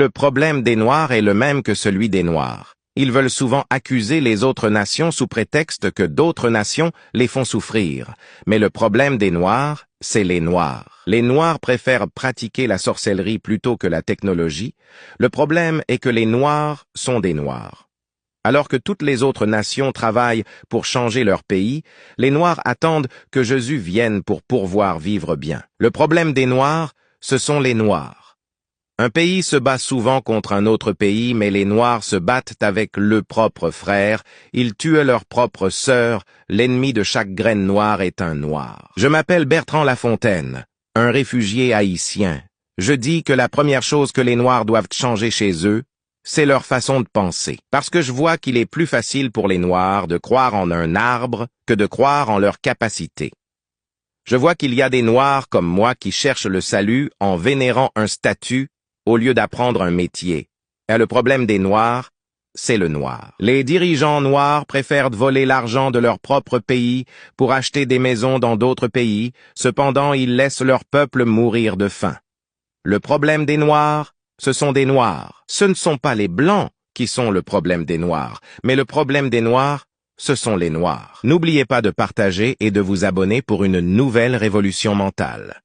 Le problème des Noirs est le même que celui des Noirs. Ils veulent souvent accuser les autres nations sous prétexte que d'autres nations les font souffrir. Mais le problème des Noirs, c'est les Noirs. Les Noirs préfèrent pratiquer la sorcellerie plutôt que la technologie. Le problème est que les Noirs sont des Noirs. Alors que toutes les autres nations travaillent pour changer leur pays, les Noirs attendent que Jésus vienne pour pourvoir vivre bien. Le problème des Noirs, ce sont les Noirs. Un pays se bat souvent contre un autre pays, mais les Noirs se battent avec leurs propres frères, ils tuent leur propre sœur, l'ennemi de chaque graine noire est un Noir. Je m'appelle Bertrand Lafontaine, un réfugié haïtien. Je dis que la première chose que les Noirs doivent changer chez eux, c'est leur façon de penser. Parce que je vois qu'il est plus facile pour les Noirs de croire en un arbre que de croire en leur capacité. Je vois qu'il y a des Noirs comme moi qui cherchent le salut en vénérant un statut au lieu d'apprendre un métier. Et le problème des Noirs, c'est le noir. Les dirigeants noirs préfèrent voler l'argent de leur propre pays pour acheter des maisons dans d'autres pays, cependant ils laissent leur peuple mourir de faim. Le problème des Noirs, ce sont des Noirs. Ce ne sont pas les Blancs qui sont le problème des Noirs, mais le problème des Noirs, ce sont les Noirs. N'oubliez pas de partager et de vous abonner pour une nouvelle révolution mentale.